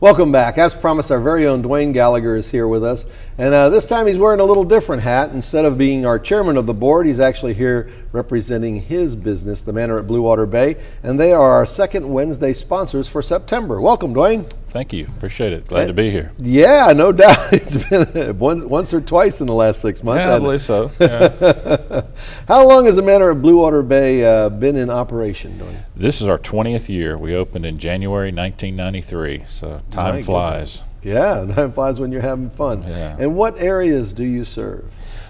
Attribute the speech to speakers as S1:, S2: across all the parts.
S1: Welcome back. As promised, our very own Dwayne Gallagher is here with us. And this time he's wearing a little different hat. Instead of being our chairman of the board, he's actually here representing his business, the Manor at Blue Water Bay. And they are our second Wednesday sponsors for September. Welcome, Dwayne.
S2: Thank you. Appreciate it. Glad to be here.
S1: Yeah, no doubt. It's been once or twice in the last 6 months.
S2: Yeah, I believe so. Yeah.
S1: How long has the Manor at Blue Water Bay been in operation, Dwayne?
S2: This is our 20th year. We opened in January 1993, so time flies.
S1: Yeah, time flies when you're having fun.
S2: Yeah.
S1: And what areas do you serve?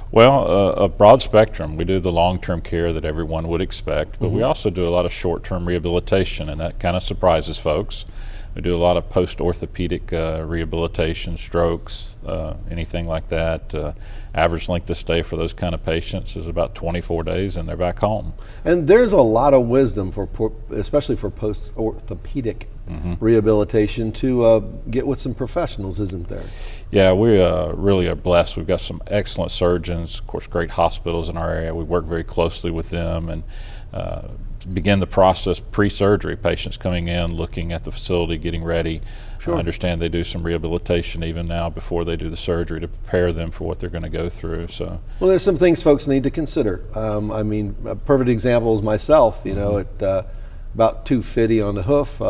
S2: Well, a broad spectrum. We do the long-term care that everyone would expect, but we also do a lot of short-term rehabilitation, and that kind of surprises folks. We do a lot of post-orthopedic rehabilitation, strokes, anything like that. Average length of stay for those kind of patients is about 24 days, and they're back home.
S1: And there's a lot of wisdom, especially for post-orthopedic rehabilitation, to get with some professionals, isn't there?
S2: Yeah, we really are blessed. We've got some excellent surgeons, of course, great hospitals in our area. We work very closely with them and begin the process pre-surgery, patients coming in, looking at the facility, getting ready.
S1: Sure.
S2: I understand they do some rehabilitation even now before they do the surgery to prepare them for what they're going to go through. So,
S1: well, there's some things folks need to consider. I mean, a perfect example is myself, you know, at about 250 on the hoof.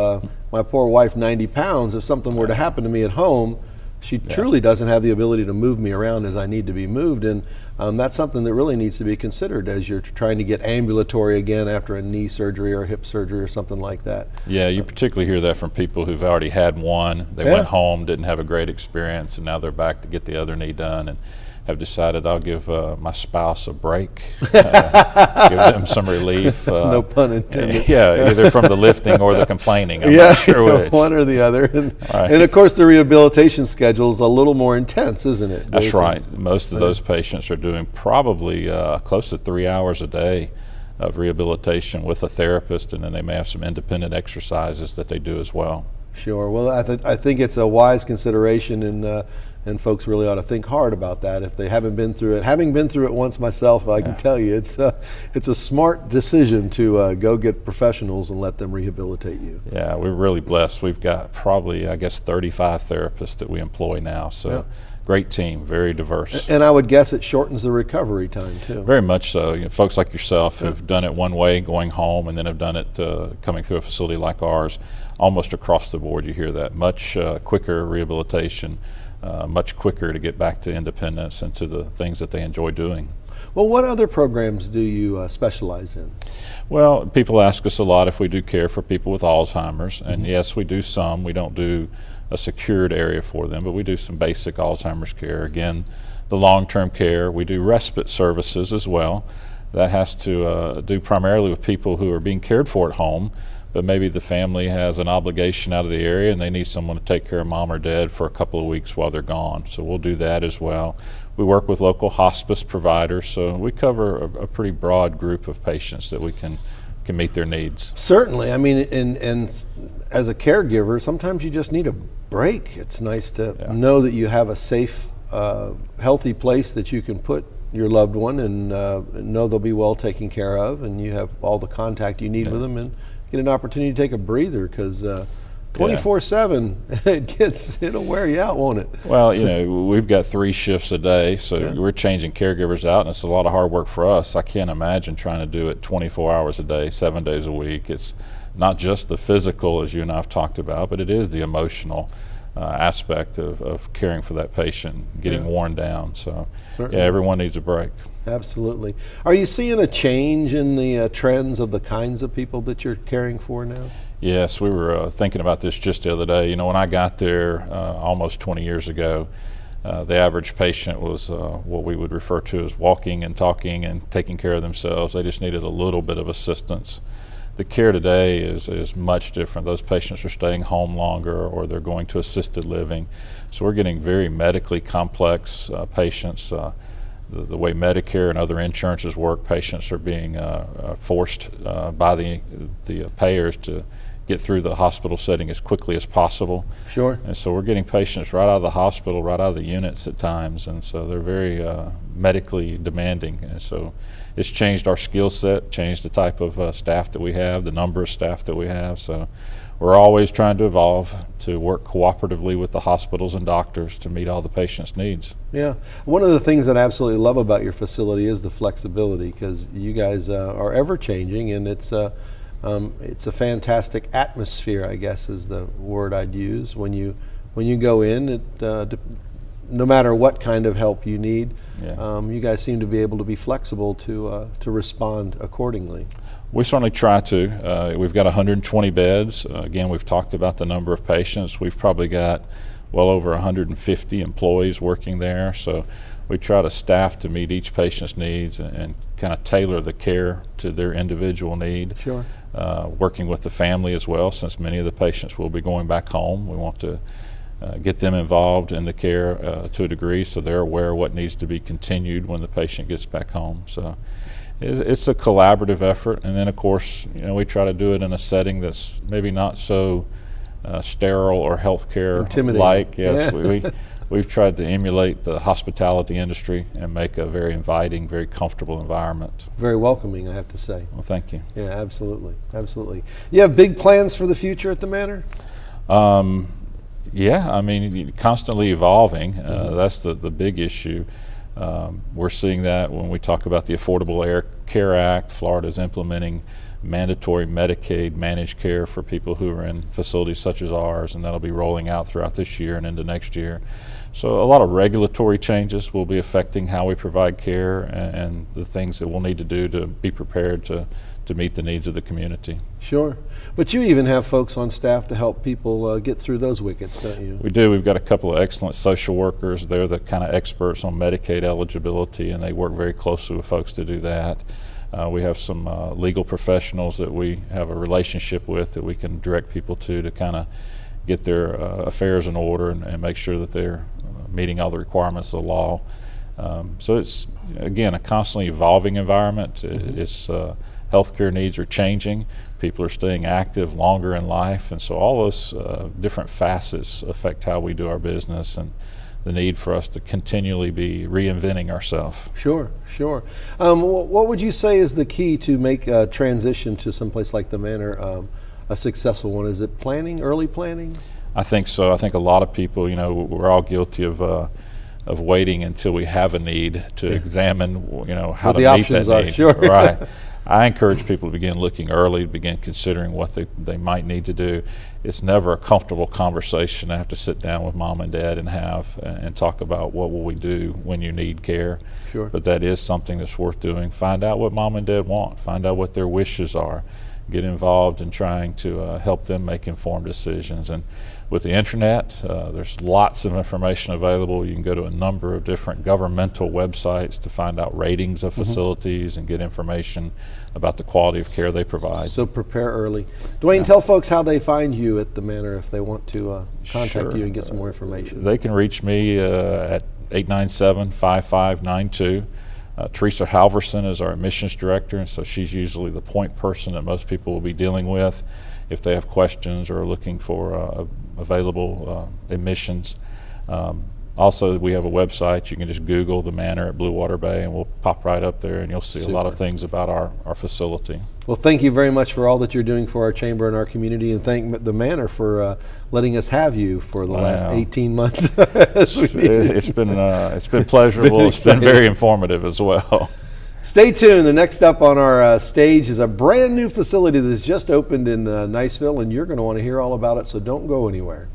S1: My poor wife, 90 pounds. If something were to happen to me at home, she truly doesn't have the ability to move me around as I need to be moved, and that's something that really needs to be considered as you're trying to get ambulatory again after a knee surgery or hip surgery or something like that.
S2: Yeah, you particularly hear that from people who've already had one. They went home, didn't have a great experience, and now they're back to get the other knee done, and have decided I'll give my spouse a break, give them some relief.
S1: No pun intended.
S2: Yeah, either from the lifting or the complaining. I'm not sure which.
S1: One or the other. And of course, the rehabilitation schedule is a little more intense, isn't it?
S2: That's right. Most of those patients are doing probably close to 3 hours a day of rehabilitation with a therapist, and then they may have some independent exercises that they do as well.
S1: Sure. Well, I think it's a wise consideration, and folks really ought to think hard about that if they haven't been through it. Having been through it once myself, I can tell you it's a smart decision to go get professionals and let them rehabilitate you.
S2: Yeah, we're really blessed. We've got probably, I guess, 35 therapists that we employ now. So great team, very diverse.
S1: And I would guess it shortens the recovery time too.
S2: Very much so. You know, folks like yourself have done it one way, going home, and then have done it coming through a facility like ours. Almost across the board, you hear that. Much quicker rehabilitation. Much quicker to get back to independence and to the things that they enjoy doing.
S1: Well, what other programs do you specialize in?
S2: Well, people ask us a lot if we do care for people with Alzheimer's, and yes, we do some. We don't do a secured area for them, but we do some basic Alzheimer's care. Again, the long-term care. We do respite services as well. That has to do primarily with people who are being cared for at home, but maybe the family has an obligation out of the area and they need someone to take care of mom or dad for a couple of weeks while they're gone. So we'll do that as well. We work with local hospice providers, so we cover a pretty broad group of patients that we can meet their needs.
S1: Certainly. I mean, and as a caregiver, sometimes you just need a break. It's nice to know that you have a safe, healthy place that you can put your loved one and know they'll be well taken care of, and you have all the contact you need with them, and get an opportunity to take a breather, because 24/7 it'll wear you out, won't it?
S2: Well, you know, we've got 3 shifts a day, so we're changing caregivers out, and it's a lot of hard work for us. I can't imagine trying to do it 24 hours a day, 7 days a week. It's not just the physical, as you and I have talked about, but it is the emotional aspect of caring for that patient, getting worn down. So
S1: Certainly.
S2: Yeah, everyone needs a break.
S1: Absolutely. Are you seeing a change in the trends of the kinds of people that you're caring for now?
S2: Yes, we were thinking about this just the other day. You know, when I got there almost 20 years ago, the average patient was what we would refer to as walking and talking and taking care of themselves. They just needed a little bit of assistance. The care today is much different. Those patients are staying home longer, or they're going to assisted living. So we're getting very medically complex patients. The way Medicare and other insurances work, patients are being forced by the payers to get through the hospital setting as quickly as possible.
S1: Sure.
S2: And so we're getting patients right out of the hospital, right out of the units at times, and so they're very medically demanding. And so it's changed our skill set, changed the type of staff that we have, the number of staff that we have. So we're always trying to evolve to work cooperatively with the hospitals and doctors to meet all the patients' needs.
S1: Yeah. One of the things that I absolutely love about your facility is the flexibility, because you guys are ever changing, and it's a fantastic atmosphere, I guess is the word I'd use. When you go in, no matter what kind of help you need, you guys seem to be able to be flexible to respond accordingly.
S2: We certainly try to. We've got 120 beds. Again, we've talked about the number of patients. We've probably got well over 150 employees working there. So we try to staff to meet each patient's needs and kind of tailor the care to their individual need.
S1: Sure.
S2: Working with the family as well, since many of the patients will be going back home. We want to get them involved in the care to a degree so they're aware of what needs to be continued when the patient gets back home. So it's a collaborative effort, and then of course we try to do it in a setting that's maybe not so sterile or healthcare like. Yes, yeah. We've tried to emulate the hospitality industry and make a very inviting, very comfortable environment.
S1: Very welcoming, I have to say.
S2: Well, thank you.
S1: Yeah, absolutely, absolutely. You have big plans for the future at the Manor?
S2: Yeah, I mean, constantly evolving. That's the big issue. We're seeing that when we talk about the Affordable Care Act. Florida's implementing mandatory Medicaid managed care for people who are in facilities such as ours, and that'll be rolling out throughout this year and into next year. So a lot of regulatory changes will be affecting how we provide care and the things that we'll need to do to be prepared to meet the needs of the community.
S1: Sure. But you even have folks on staff to help people get through those wickets, don't you?
S2: We do. We've got a couple of excellent social workers. They're the kind of experts on Medicaid eligibility, and they work very closely with folks to do that. We have some legal professionals that we have a relationship with that we can direct people to kind of get their affairs in order and make sure that they're meeting all the requirements of the law. So it's, again, a constantly evolving environment. It's healthcare needs are changing. People are staying active longer in life, and so all those different facets affect how we do our business and the need for us to continually be reinventing ourselves.
S1: Sure, sure. What would you say is the key to make a transition to someplace like the Manor a successful one? Is it planning, early planning?
S2: I think so. I think a lot of people, we're all guilty of waiting until we have a need to examine, how to meet that need.
S1: Sure.
S2: Right. I encourage people to begin looking early, to begin considering what they might need to do. It's never a comfortable conversation to have to sit down with mom and dad and talk about what will we do when you need care.
S1: Sure.
S2: But that is something that's worth doing. Find out what mom and dad want. Find out what their wishes are. Get involved in trying to help them make informed decisions. And with the internet, there's lots of information available. You can go to a number of different governmental websites to find out ratings of facilities and get information about the quality of care they provide.
S1: So prepare early. Dwayne, tell folks how they find you at the Manor if they want to contact you and get some more information.
S2: They can reach me at 897-5592. Teresa Halverson is our admissions director, and so she's usually the point person that most people will be dealing with if they have questions or are looking for available admissions. Also, we have a website. You can just Google the Manor at Blue Water Bay, and we'll pop right up there, and you'll see a lot of things about our facility.
S1: Well, thank you very much for all that you're doing for our chamber and our community, and thank the Manor for letting us have you for the last 18 months.
S2: It's been pleasurable. It's been very informative as well.
S1: Stay tuned. The next up on our stage is a brand new facility that's just opened in Niceville, and you're going to want to hear all about it, so don't go anywhere.